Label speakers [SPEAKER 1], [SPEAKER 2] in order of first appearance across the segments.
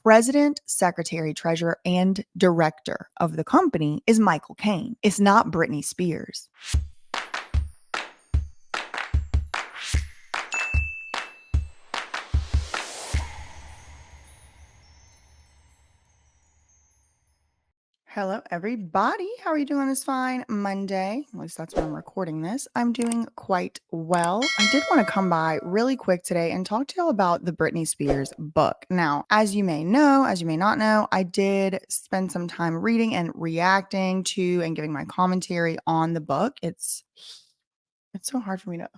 [SPEAKER 1] president, secretary, treasurer, and director of the company is Michael Caine. It's not Britney Spears. Hello, everybody. How are you doing this fine Monday? At least that's when I'm recording this. I'm doing quite well. I did want to come by really quick today and talk to y'all about the Britney Spears book. Now, as you may know, as you may not know, I did spend some time reading and reacting to and giving my commentary on the book. It's so hard for me to.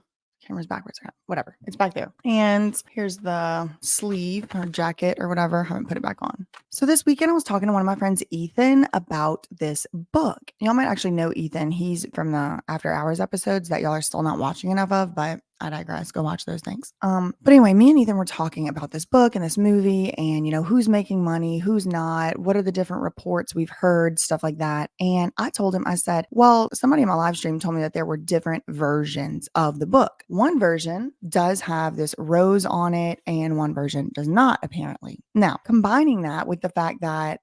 [SPEAKER 1] Camera's backwards. Whatever. It's back there. And here's the sleeve or jacket or whatever. I haven't put it back on. So this weekend I was talking to one of my friends, Ethan, about this book. Y'all might actually know Ethan. He's from the After Hours episodes that y'all are still not watching enough of, but I digress. Go watch those things. But anyway, me and Ethan were talking about this book and this movie and, who's making money, who's not, what are the different reports we've heard, stuff like that. And I told him, I said, well, somebody in my live stream told me that there were different versions of the book. One version does have this rose on it and one version does not, apparently. Now, combining that with the fact that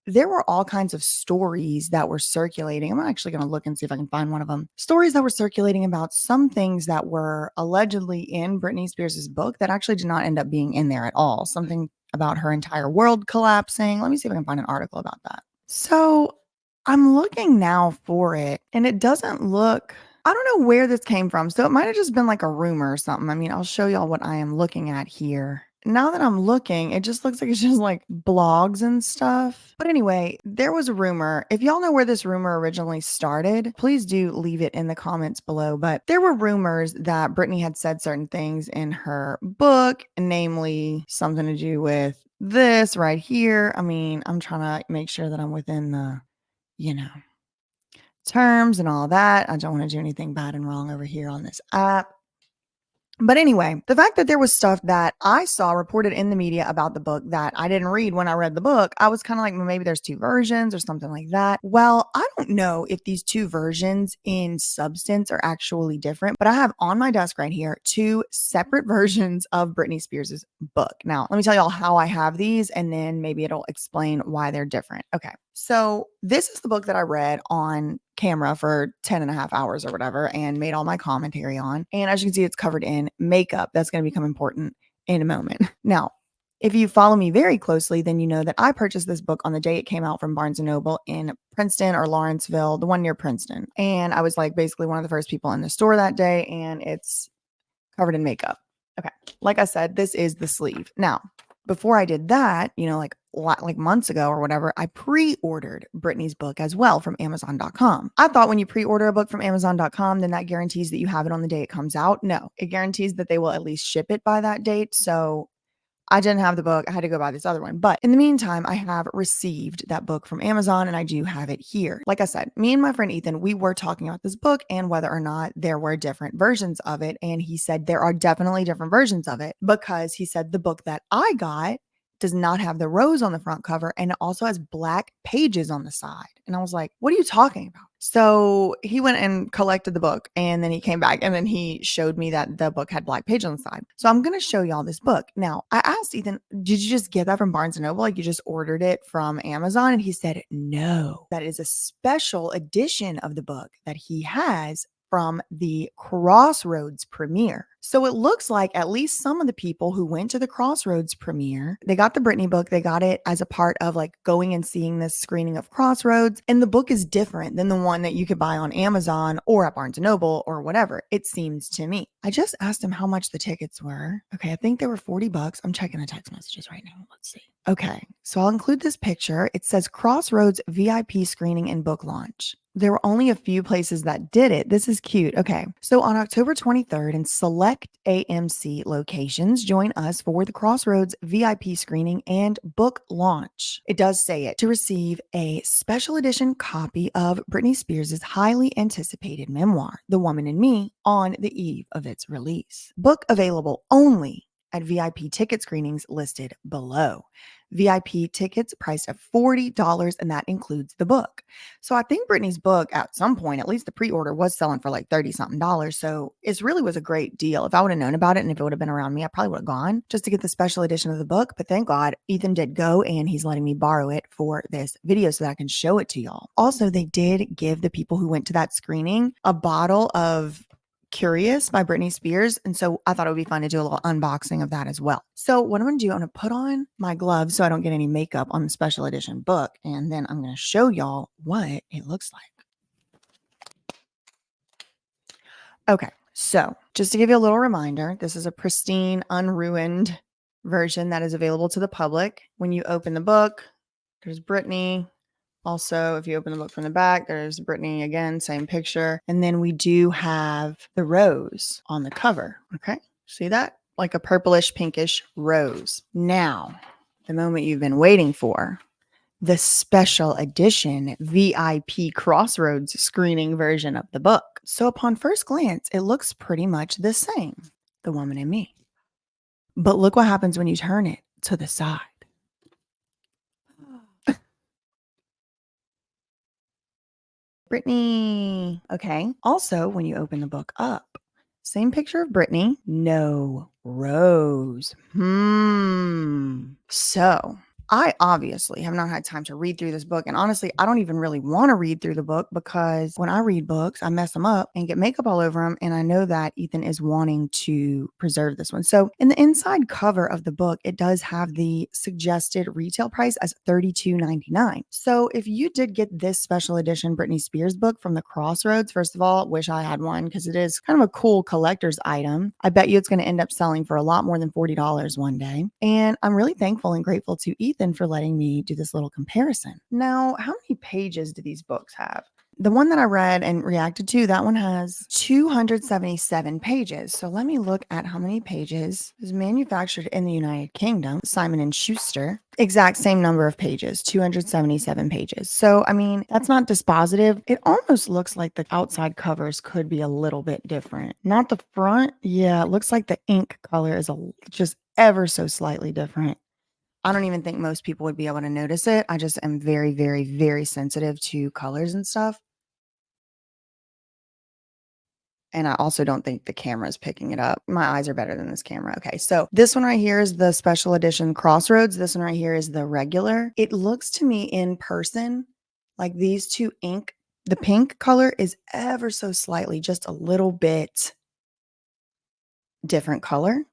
[SPEAKER 1] there were all kinds of stories that were circulating. I'm actually going to look and see if I can find one of them. Stories that were circulating about some things that were allegedly in Britney Spears' book that actually did not end up being in there at all. Something about her entire world collapsing. Let me see if I can find an article about that. So I'm looking now for it, and it doesn't look... I don't know where this came from. So it might have just been like a rumor or something. I mean, I'll show y'all what I am looking at here. Now that I'm looking, it just looks like it's just like blogs and stuff. But anyway, there was a rumor. If y'all know where this rumor originally started, please do leave it in the comments below. But there were rumors that Britney had said certain things in her book, namely something to do with this right here. I mean, I'm trying to make sure that I'm within the, terms and all that. I don't want to do anything bad and wrong over here on this app. But anyway, the fact that there was stuff that I saw reported in the media about the book that I didn't read when I read the book, I was kind of like, well, maybe there's two versions or something like that. Well, I don't know if these two versions in substance are actually different, but I have on my desk right here two separate versions of Britney Spears' book. Now, let me tell y'all how I have these, and then maybe it'll explain why they're different. Okay. So this is the book that I read on camera for 10 and a half hours or whatever and made all my commentary on. And as you can see, it's covered in makeup. That's going to become important in a moment. Now, if you follow me very closely, then you know that I purchased this book on the day it came out from Barnes & Noble in Princeton or Lawrenceville, the one near Princeton. And I was like basically one of the first people in the store that day, and it's covered in makeup. Okay. Like I said, this is the sleeve. Now, before I did that, like months ago or whatever, I pre-ordered Britney's book as well from Amazon.com. I thought when you pre-order a book from Amazon.com, then that guarantees that you have it on the day it comes out. No, it guarantees that they will at least ship it by that date. So I didn't have the book. I had to go buy this other one. But in the meantime, I have received that book from Amazon and I do have it here. Like I said, me and my friend Ethan, we were talking about this book and whether or not there were different versions of it. And he said there are definitely different versions of it because he said the book that I got does not have the rose on the front cover and it also has black pages on the side. And I was like, what are you talking about? So he went and collected the book and then he came back and then he showed me that the book had black pages on the side. So I'm going to show y'all this book. Now, I asked Ethan, did you just get that from Barnes & Noble? Like you just ordered it from Amazon? And he said, no, that is a special edition of the book that he has from the Crossroads premiere. So it looks like at least some of the people who went to the Crossroads premiere, they got the Britney book, they got it as a part of like going and seeing this screening of Crossroads. And the book is different than the one that you could buy on Amazon or at Barnes & Noble or whatever, it seems to me. I just asked him how much the tickets were. Okay, I think they were $40. I'm checking the text messages right now. Let's see. Okay, so I'll include this picture. It says Crossroads VIP screening and book launch. There were only a few places that did it. This is cute. Okay. So on October 23rd in select AMC locations, join us for the Crossroads VIP screening and book launch. It does say it to receive a special edition copy of Britney Spears' highly anticipated memoir, The Woman in Me, on the eve of its release. Book available only at VIP ticket screenings listed below. VIP tickets priced at $40, and that includes the book. So I think Britney's book at some point, at least the pre-order, was selling for like 30 something dollars. So it really was a great deal. If I would have known about it and if it would have been around me, I probably would have gone just to get the special edition of the book. But thank God Ethan did go and he's letting me borrow it for this video so that I can show it to y'all. Also, they did give the people who went to that screening a bottle of Curious by Britney Spears. And so I thought it would be fun to do a little unboxing of that as well. So what I'm going to do, I'm going to put on my gloves so I don't get any makeup on the special edition book. And then I'm going to show y'all what it looks like. Okay. So just to give you a little reminder, this is a pristine, unruined version that is available to the public. When you open the book, there's Britney. Also, if you open the book from the back, there's Britney again, same picture. And then we do have the rose on the cover. Okay. See that? Like a purplish, pinkish rose. Now, the moment you've been waiting for, the special edition VIP Crossroads screening version of the book. So upon first glance, it looks pretty much the same, The Woman in Me. But look what happens when you turn it to the side. Britney. Okay. Also, when you open the book up, same picture of Britney, no rose. So I obviously have not had time to read through this book. And honestly, I don't even really want to read through the book because when I read books, I mess them up and get makeup all over them. And I know that Ethan is wanting to preserve this one. So in the inside cover of the book, it does have the suggested retail price as $32.99. So if you did get this special edition Britney Spears book from the Crossroads, first of all, wish I had one because it is kind of a cool collector's item. I bet you it's going to end up selling for a lot more than $40 one day. And I'm really thankful and grateful to Ethan for letting me do this little comparison. Now, how many pages do these books have? The one that I read and reacted to, that one has 277 pages. So let me look at how many pages is manufactured in the United Kingdom. Simon & Schuster, exact same number of pages, 277 pages. So, I mean, that's not dispositive. It almost looks like the outside covers could be a little bit different. Not the front. Yeah, it looks like the ink color is just ever so slightly different. I don't even think most people would be able to notice it. I just am very, very, very sensitive to colors and stuff. And I also don't think the camera is picking it up. My eyes are better than this camera. Okay, so this one right here is the special edition Crossroads. This one right here is the regular. It looks to me in person like these two ink, the pink color is ever so slightly, just a little bit different color.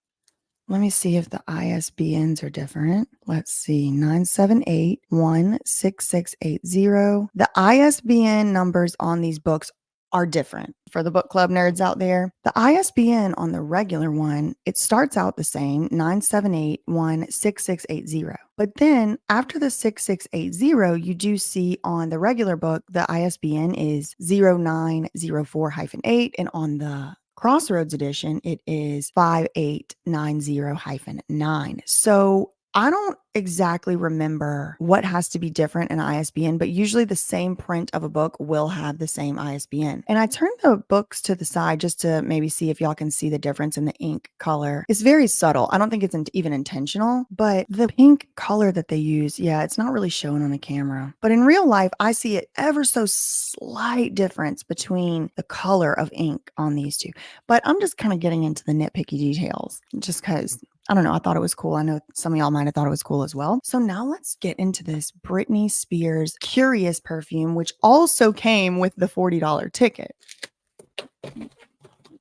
[SPEAKER 1] Let me see if the ISBNs are different. Let's see, 978-16680. The ISBN numbers on these books are different. For the book club nerds out there, the ISBN on the regular one, it starts out the same, 978-16680. But then after the 6680, you do see on the regular book, the ISBN is 0904-8, and on the Crossroads edition, it is 5890-9. So I don't exactly remember what has to be different in ISBN, but usually the same print of a book will have the same ISBN. And I turned the books to the side just to maybe see if y'all can see the difference in the ink color. It's very subtle. I don't think it's even intentional, but the pink color that they use, yeah, it's not really shown on the camera. But in real life, I see it ever so slight difference between the color of ink on these two. But I'm just kind of getting into the nitpicky details just because I don't know. I thought it was cool. I know some of y'all might have thought it was cool as well. So now let's get into this Britney Spears Curious perfume, which also came with the $40 ticket.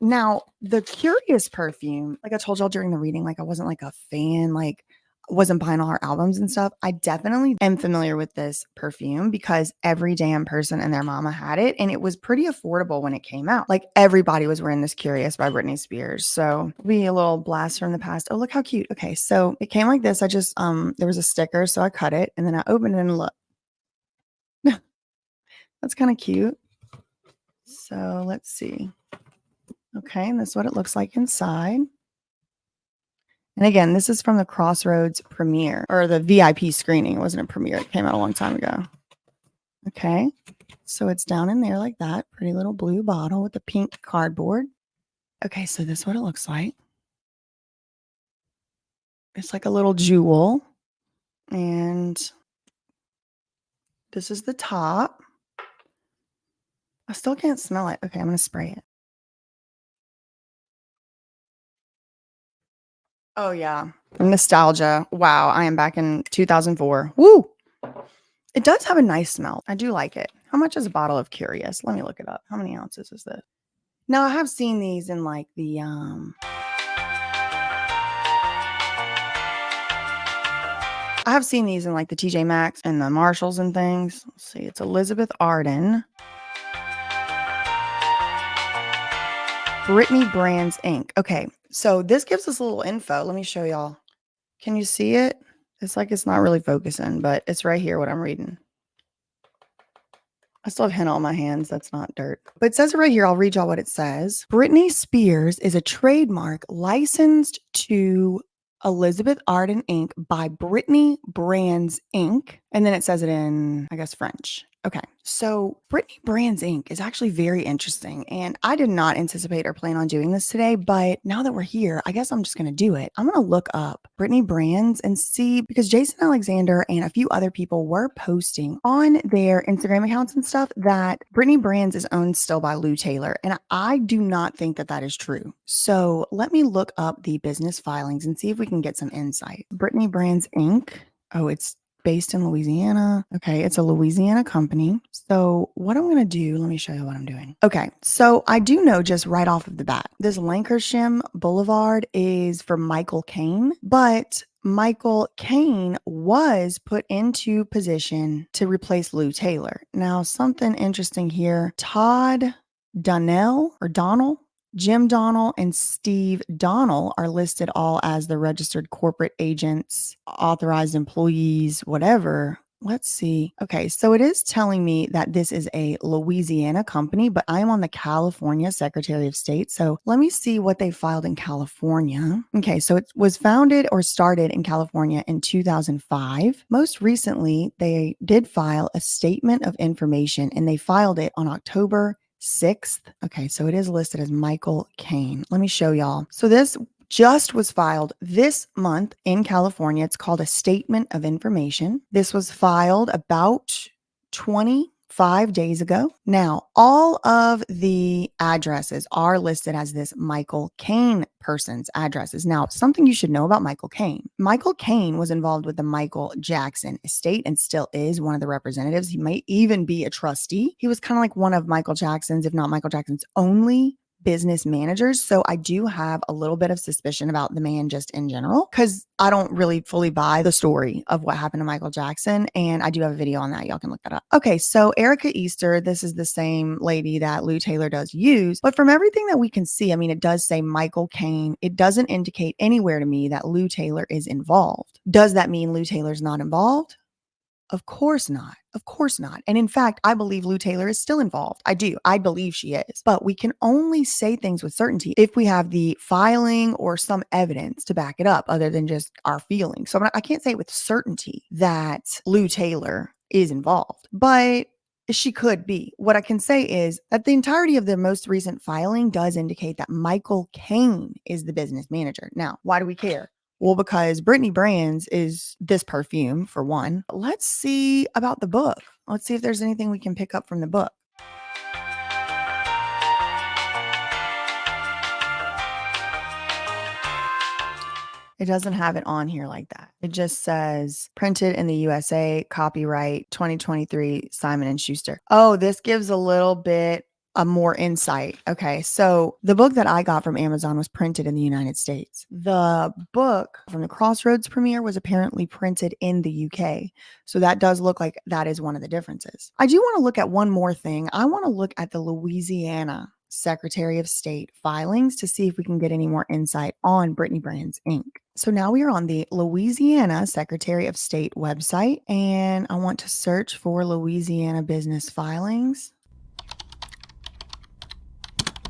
[SPEAKER 1] Now, the Curious perfume, like I told y'all during the reading, like I wasn't like a fan, like wasn't buying all her albums and stuff. I definitely am familiar with this perfume because every damn person and their mama had it. And it was pretty affordable when it came out. Like everybody was wearing this Curious by Britney Spears. So be a little blast from the past. Oh, look how cute. Okay. So it came like this. I just, there was a sticker. So I cut it and then I opened it and look. That's kind of cute. So let's see. Okay. And this is what it looks like inside. And again, this is from the Crossroads premiere or the VIP screening. It wasn't a premiere. It came out a long time ago. Okay. So it's down in there like that. Pretty little blue bottle with the pink cardboard. Okay. So this is what it looks like. It's like a little jewel. This is the top. I still can't smell it. Okay, I'm gonna spray it. Oh yeah. Nostalgia. Wow, I am back in 2004. Woo! It does have a nice smell. I do like it. How much is a bottle of Curious? Let me look it up. How many ounces is this? Now I have seen these in like the I have seen these in like the TJ Maxx and the Marshalls and things. Let's see, it's Elizabeth Arden. Britney Brands Inc. Okay, so this gives us a little info. Let me show y'all. Can you see it? It's like it's not really focusing, but it's right here what I'm reading. I still have henna on my hands. That's not dirt. But it says it right here. I'll read y'all what it says. Britney Spears is a trademark licensed to Elizabeth Arden Inc. by Britney Brands Inc. And then it says it in, I guess, French. Okay, so Britney Brands Inc. is actually very interesting. And I did not anticipate or plan on doing this today, but now that we're here, I guess I'm just going to do it. I'm going to look up Britney Brands and see, because Jason Alexander and a few other people were posting on their Instagram accounts and stuff that Britney Brands is owned still by Lou Taylor. And I do not think that that is true. So let me look up the business filings and see if we can get some insight. Britney Brands Inc. Oh, it's based in Louisiana. Okay, it's a Louisiana company. So what I'm going to do, let me show you what I'm doing. Okay, so I do know just right off of the bat, this Lancashire Boulevard is for Michael Caine, but Michael Caine was put into position to replace Lou Taylor. Now, something interesting here, Todd Donnell, Jim Donnell and Steve Donnell are listed all as the registered corporate agents, authorized employees, whatever. Let's see. Okay, so it is telling me that this is a Louisiana company, but I am on the California Secretary of State. So let me see what they filed in California. Okay, so it was founded or started in California in 2005. Most recently, they did file a statement of information and they filed it on October 6th. Okay, so it is listed as Michael Caine. Let me show y'all. So this just was filed this month in California. It's called a statement of information. This was filed about 25 days ago. Now, all of the addresses are listed as this Michael Caine person's addresses. Now, something you should know about Michael Caine. Michael Caine was involved with the Michael Jackson estate and still is one of the representatives. He might even be a trustee. He was kind of like one of Michael Jackson's, if not Michael Jackson's only business managers. So I do have a little bit of suspicion about the man just in general, because I don't really fully buy the story of what happened to Michael Jackson. And I do have a video on that. Y'all can look that up. Okay, so Erica Easter, this is the same lady that Lou Taylor does use. But from everything that we can see, I mean, it does say Michael Caine. It doesn't indicate anywhere to me that Lou Taylor is involved. Does that mean Lou Taylor's not involved? Of course not. Of course not. And in fact, I believe Lou Taylor is still involved. I do. I believe she is. But we can only say things with certainty if we have the filing or some evidence to back it up other than just our feelings. So I can't say with certainty that Lou Taylor is involved, but she could be. What I can say is that the entirety of the most recent filing does indicate that Michael Caine is the business manager. Now, why do we care? Well, because Britney Brands is this perfume, for one. Let's see about the book. Let's see if there's anything we can pick up from the book. It doesn't have it on here like that. It just says printed in the USA, copyright 2023, Simon & Schuster. Oh, this gives a little bit a more insight. Okay, so the book that I got from Amazon was printed in the United States. The book from the Crossroads premiere was apparently printed in the UK. So that does look like that is one of the differences. I do want to look at one more thing. I want to look at the Louisiana Secretary of State filings to see if we can get any more insight on Britney Brands Inc. So now we are on the Louisiana Secretary of State website, and I want to search for Louisiana business filings.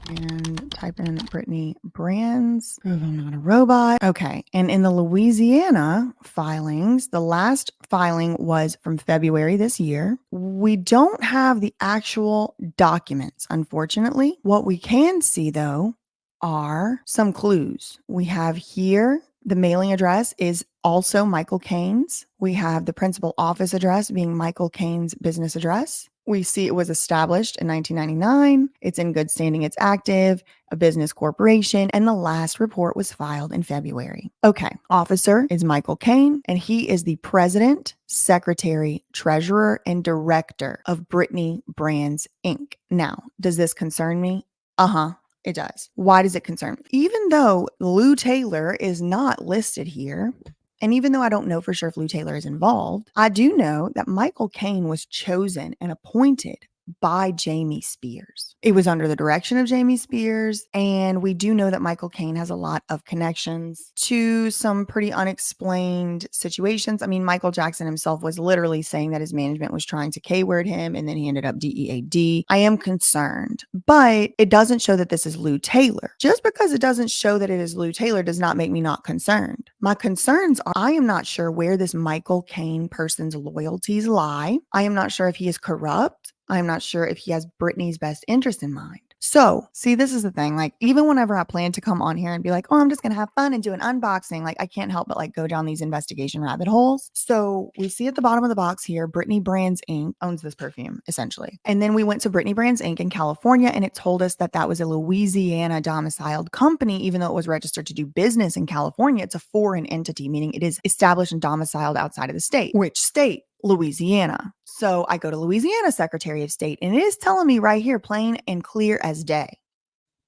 [SPEAKER 1] And type in Britney Brands. Prove I'm not a robot. Okay. And in the Louisiana filings, the last filing was from February this year. We don't have the actual documents, unfortunately. What we can see, though, are some clues. We have here The mailing address is also Michael Cain's. We have the principal office address being Michael Cain's business address. We see it was established in 1999. It's in good standing. It's active, a business corporation, and the last report was filed in February. Okay, officer is Michael Cain, and he is the president, secretary, treasurer, and director of Britney Brands, Inc. Now, does this concern me? Uh-huh. It does. Why does it concern me? Even though Lou Taylor is not listed here, and even though I don't know for sure if Lou Taylor is involved, I do know that Michael Cain was chosen and appointed by Jamie Spears. It was under the direction of Jamie Spears, and we do know that Michael Cain has a lot of connections to some pretty unexplained situations. I mean, Michael Jackson himself was literally saying that his management was trying to K-word him, and then he ended up DEAD. I am concerned, but it doesn't show that this is Lou Taylor. Just because it doesn't show that it is Lou Taylor does not make me not concerned. My concerns are I am not sure where this Michael Cain person's loyalties lie. I am not sure if he is corrupt. I'm not sure if he has Britney's best interest in mind. So, see, this is the thing. Like, even whenever I plan to come on here and be like, oh, I'm just going to have fun and do an unboxing, like, I can't help but like go down these investigation rabbit holes. So, we see at the bottom of the box here, Britney Brands Inc. owns this perfume, essentially. And then we went to Britney Brands Inc. in California, and it told us that that was a Louisiana domiciled company, even though it was registered to do business in California. It's a foreign entity, meaning it is established and domiciled outside of the state. Which state? Louisiana. So I go to Louisiana Secretary of State, and it is telling me right here, plain and clear as day.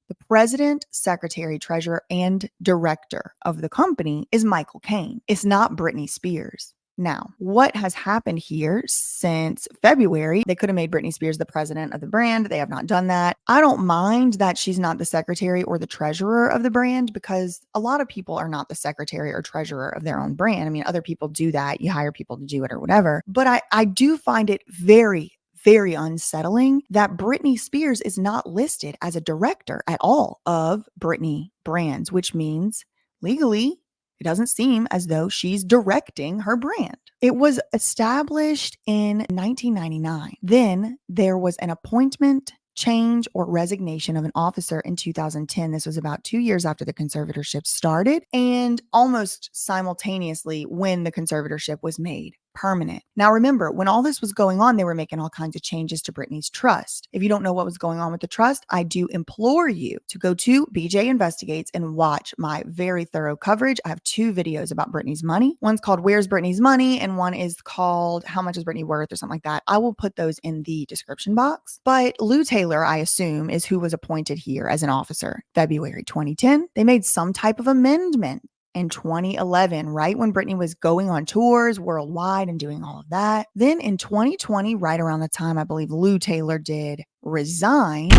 [SPEAKER 1] The president, secretary, treasurer, and director of the company is Michael Cain. It's not Britney Spears. Now, what has happened here since February? They could have made Britney Spears the president of the brand. They have not done that. I don't mind that she's not the secretary or the treasurer of the brand, because a lot of people are not the secretary or treasurer of their own brand. I mean, other people do that. You hire people to do it or whatever. But I do find it very unsettling that Britney Spears is not listed as a director at all of Britney Brands, which means legally, it doesn't seem as though she's directing her brand. It was established in 1999. Then there was an appointment, change, or resignation of an officer in 2010. This was about 2 years after the conservatorship started, and almost simultaneously when the conservatorship was made permanent. Now, remember, when all this was going on, they were making all kinds of changes to Britney's trust. If you don't know what was going on with the trust, I do implore you to go to BJ Investigates and watch my very thorough coverage. I have 2 videos about Britney's money. One's called Where's Britney's Money? And one is called How Much is Britney Worth? Or something like that. I will put those in the description box. But Lou Taylor, I assume, is who was appointed here as an officer. February 2010, they made some type of amendment in 2011, right when Britney was going on tours worldwide and doing all of that. Then in 2020, right around the time I believe Lou Taylor did resign,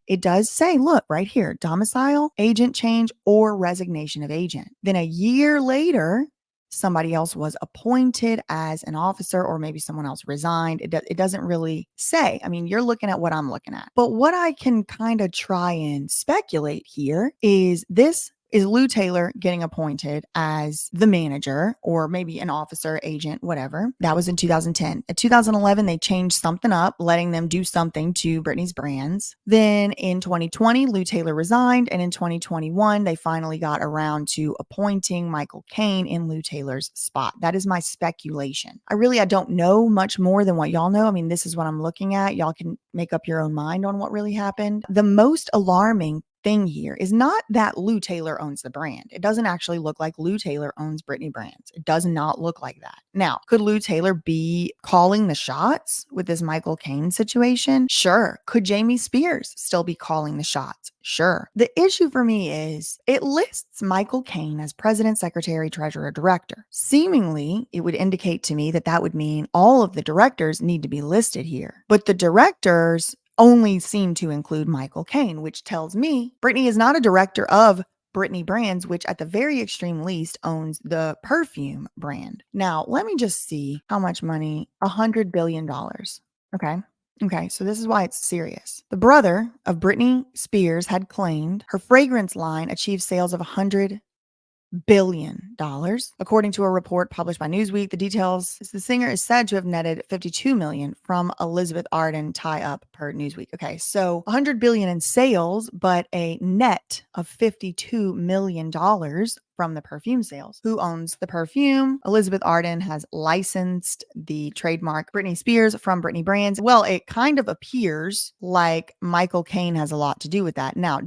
[SPEAKER 1] it does say, look, right here, domicile, agent change, or resignation of agent. Then a year later, somebody else was appointed as an officer, or maybe someone else resigned. It doesn't really say. I mean, you're looking at what I'm looking at. But what I can kind of try and speculate here is this is Lou Taylor getting appointed as the manager, or maybe an officer, agent, whatever. That was in 2010. In 2011, they changed something up, letting them do something to Britney's brands. Then in 2020, Lou Taylor resigned. And in 2021, they finally got around to appointing Michael Cain in Lou Taylor's spot. That is my speculation. I don't know much more than what y'all know. I mean, this is what I'm looking at. Y'all can make up your own mind on what really happened. The most alarming thing here is not that Lou Taylor owns the brand. It doesn't actually look like Lou Taylor owns Britney Brands. It does not look like that. Now, could Lou Taylor be calling the shots with this Michael Cain situation? Sure. Could Jamie Spears still be calling the shots? Sure. The issue for me is it lists Michael Cain as president, secretary, treasurer, director. Seemingly, it would indicate to me that that would mean all of the directors need to be listed here. But the directors only seem to include Michael Cain, which tells me Britney is not a director of Britney Brands, which at the very extreme least owns the perfume brand. Now, let me just see how much money. $100 billion. Okay, so this is why it's serious. The brother of Britney Spears had claimed her fragrance line achieved sales of $100 billion. According to a report published by Newsweek, the details is the singer is said to have netted $52 million from Elizabeth Arden tie-up per Newsweek. Okay, so $100 billion in sales, but a net of $52 million from the perfume sales. Who owns the perfume? Elizabeth Arden has licensed the trademark Britney Spears from Britney Brands. Well, it kind of appears like Michael Caine has a lot to do with that. Now,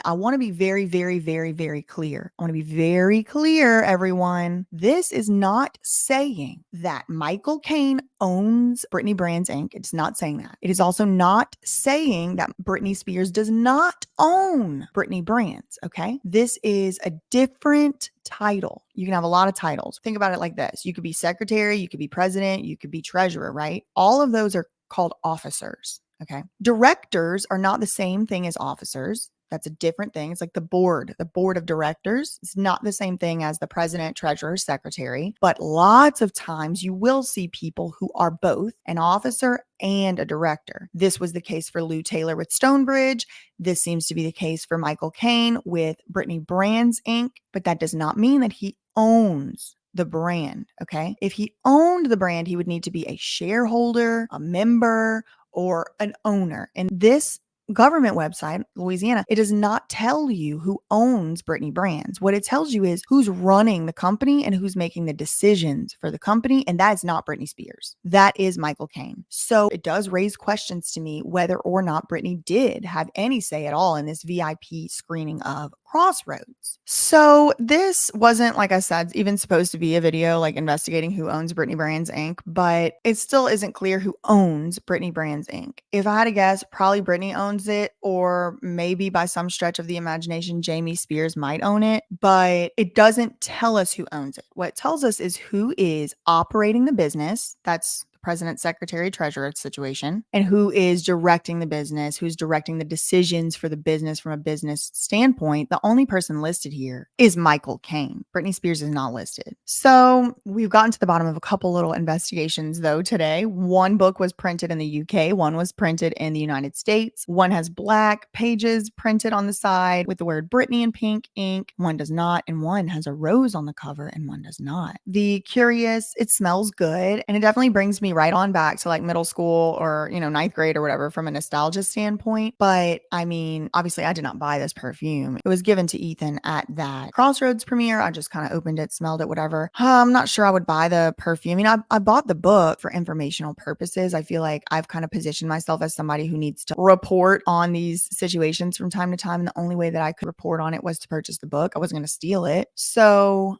[SPEAKER 1] I want to be very, very, very, very clear. I want to be very clear, everyone. This is not saying that Michael Caine owns Britney Brands Inc. It's not saying that. It is also not saying that Britney Spears does not own Britney Brands, okay? This is a different title. You can have a lot of titles. Think about it like this. You could be secretary, you could be president, you could be treasurer, right? All of those are called officers, okay? Directors are not the same thing as officers. That's a different thing. It's like the board of directors. It's not the same thing as the president, treasurer, secretary, but lots of times you will see people who are both an officer and a director. This was the case for Lou Taylor with Stonebridge. This seems to be the case for Michael Caine with Britney Brands Inc., but that does not mean that he owns the brand, okay? If he owned the brand, he would need to be a shareholder, a member, or an owner. And this government website, Louisiana, it does not tell you who owns Britney Brands. What it tells you is who's running the company and who's making the decisions for the company. And that is not Britney Spears. That is Michael Caine. So it does raise questions to me whether or not Britney did have any say at all in this VIP screening of Crossroads. So this wasn't, like I said, even supposed to be a video like investigating who owns Britney Brands Inc., but it still isn't clear who owns Britney Brands Inc. If I had to guess, probably Britney owns it, or maybe by some stretch of the imagination, Jamie Spears might own it, but it doesn't tell us who owns it. What it tells us is who is operating the business. That's president, secretary, treasurer situation, and who is directing the business, who's directing the decisions for the business from a business standpoint. The only person listed here is Michael Caine. Britney Spears is not listed. So we've gotten to the bottom of a couple little investigations though today. One book was printed in the UK, one was printed in the United States. One has black pages printed on the side with the word Britney in pink ink. One does not, and one has a rose on the cover and one does not. The Curious, it smells good, and it definitely brings me right on back to like middle school or, ninth grade or whatever from a nostalgia standpoint. But I mean, obviously I did not buy this perfume. It was given to Ethan at that Crossroads premiere. I just kind of opened it, smelled it, whatever. I'm not sure I would buy the perfume. I bought the book for informational purposes. I feel like I've kind of positioned myself as somebody who needs to report on these situations from time to time. And the only way that I could report on it was to purchase the book. I wasn't going to steal it. So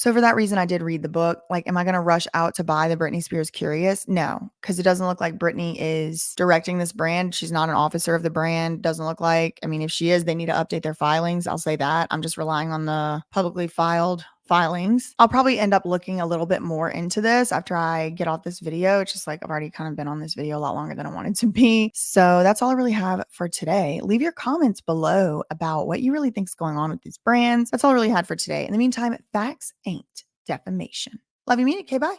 [SPEAKER 1] for that reason, I did read the book. Like, am I going to rush out to buy the Britney Spears Curious? No, because it doesn't look like Britney is directing this brand. She's not an officer of the brand. Doesn't look like. I mean, if she is, they need to update their filings. I'll say that. I'm just relying on the publicly filed filings. I'll probably end up looking a little bit more into this after I get off this video. It's just like I've already kind of been on this video a lot longer than I wanted to be. So that's all I really have for today. Leave your comments below about what you really think is going on with these brands. That's all I really had for today. In the meantime, facts ain't defamation. Love you, mean it. Okay, bye.